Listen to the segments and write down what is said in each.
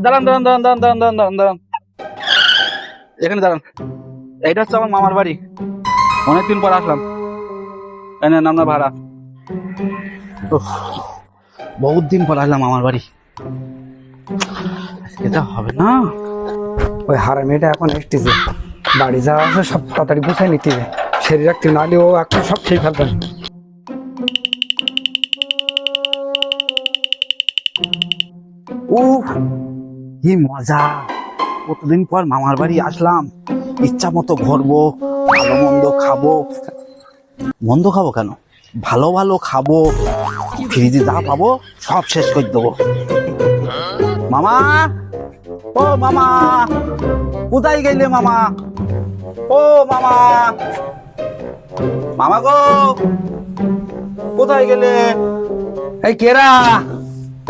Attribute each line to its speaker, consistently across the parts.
Speaker 1: দাঁড়ান দাঁড়ান দাঁড়ান দাঁড়ান দাঁড়ান দাঁড়ান দাঁড়ান দাঁড়ান, এখানে দাঁড়ান। এইটা হচ্ছে আমার মামার বাড়ি, অনেকদিন পর আসলাম। এনে নাম না ভাড়া। উফ, বহুত দিন পর আসলাম আমার বাড়ি, এটা হবে না।
Speaker 2: ওই হারা মেয়েটা এখন এসতেছে, বাড়ি যাওয়া আছে, সব তাড়াতাড়ি গুছাই নিতে হবে। শরীর রাখতে নাহলে ও এখন সব খেয়ে ফেলবেন।
Speaker 1: উফ, কি মজা! কতদিন পর মামার বাড়ি আসলাম, ইচ্ছা মতো ঘুরবো, ভালো মন্দ খাবো। মন্দ খাবো কেন, ভালো ভালো খাবো, ফ্রিজে যা পাবো সব শেষ করে দেবো। মামা, ও মামা, কোথায় গেলে মামা? ও মামা, মামা গো, কোথায় গেলে?
Speaker 2: এই কেরা?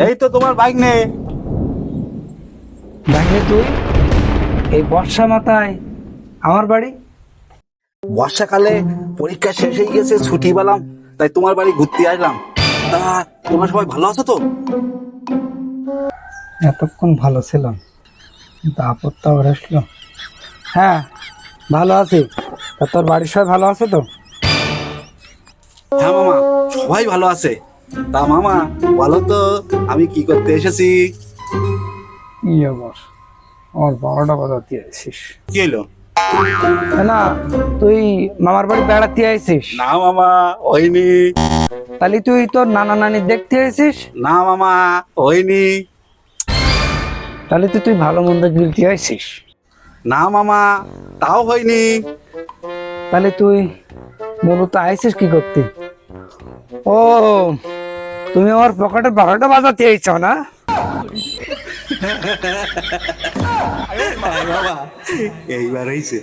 Speaker 1: এই তো তোমার বাইক নে।
Speaker 2: দেখে তুই এই বর্ষা মাথায় আমার বাড়ি?
Speaker 1: বর্ষাকালে পরীক্ষা শেষ হয়ে গেছে, ছুটি পেলাম, তাই তোমার বাড়ি ঘুরতে আসলাম। তা তোমরা সবাই ভালো আছো তো?
Speaker 2: এতক্ষণ ভালো ছিলাম, কিন্তু আপদটা আবার আসলো। হ্যাঁ, ভালো আছি। তা তোর বাড়ির সবাই ভালো আছে তো?
Speaker 1: হ্যাঁ মামা, সবাই ভালো আছে। তা মামা বলো তো, আমি কি করতে এসেছি?
Speaker 2: ই আবার আমার 12টা বাজাতে আইসিস?
Speaker 1: কি হলো?
Speaker 2: না, তুই মামার বাড়ি বেড়াতে আইসিস?
Speaker 1: না মামা, হয়নি।
Speaker 2: তাহলে তুই তোর নানা নানি দেখতে আইসিস?
Speaker 1: না মামা, হয়নি।
Speaker 2: তাহলে তো তুই ভালো মন্দ গিলতে আইসিস?
Speaker 1: না মামা, তাও হয়নি।
Speaker 2: তাহলে তুই মূলত আইসিস কি করতে? ও, তুমি আমার পকেটে 12টা বাজাতে আইছ না?
Speaker 1: বাবা, এইবার হয়েছে।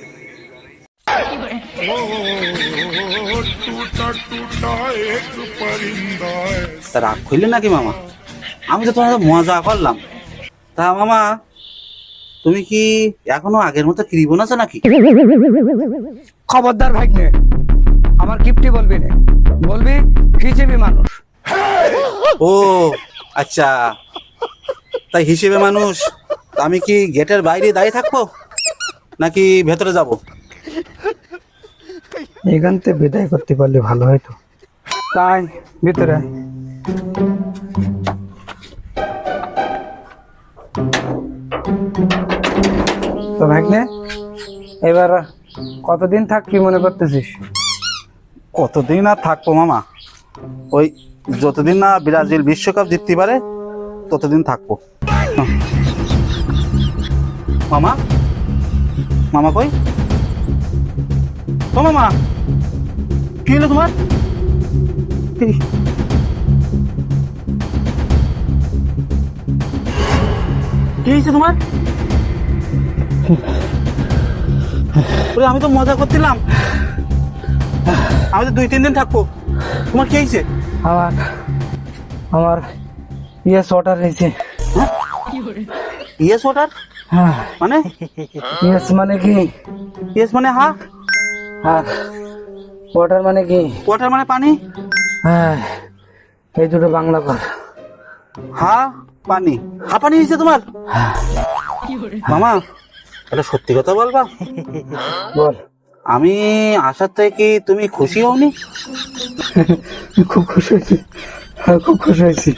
Speaker 1: তা রাগ করলে নাকি মামা? আমি তো তোমার মজা করলাম। তা মামা, তুমি কি এখনো আগের মতো কৃপণ আছো নাকি?
Speaker 2: খবরদার ভাগ্নে, আমার কিপটি বলবি না, বলবি হিসেবে মানুষ।
Speaker 1: ও আচ্ছা, তাই হিসেবে মানুষ। তা আমি কি গেটের বাইরে দাঁড়িয়ে থাকবো নাকি ভেতরে যাব?
Speaker 2: এখান থেকে বিদায় করতে পারলে ভালো হয়তো। তাই ভিতরে আয়। তো ভাগ্নে, এবার কতদিন থাকবি মনে করতেছিস?
Speaker 1: কতদিন আর থাকবো মামা, ওই যতদিন না ব্রাজিল বিশ্বকাপ জিততে পারে ততদিন থাকবো। মামা, মামা কই? ও মামা, কি হলো তোমার? কি হয়েছে তোমার? ওরে, আমি তো মজা করছিলাম, আমি তো 2-3 দিন থাকবো। তোমার কি হয়েছে?
Speaker 2: আমার আমার ইয়েস অর্ডার হয়েছে।
Speaker 1: ইয়েস ওয়াটার
Speaker 2: হ্যাঁ,
Speaker 1: মানে?
Speaker 2: ইয়েস মানে কি
Speaker 1: ইয়েস মানে হা,
Speaker 2: আর ওয়াটার মানে কি?
Speaker 1: ওয়াটার মানে পানি,
Speaker 2: হ্যাঁ, এই দুটো বাংলা কর।
Speaker 1: হা পানি। হা পানি হয়েছে তোমার? মামা, এটা সত্যি কথা বলবা?
Speaker 2: বল।
Speaker 1: আমি আসার থেকে কি তুমি খুশি হওনি?
Speaker 2: খুব খুশি হয়েছি, খুব খুশি হয়েছি।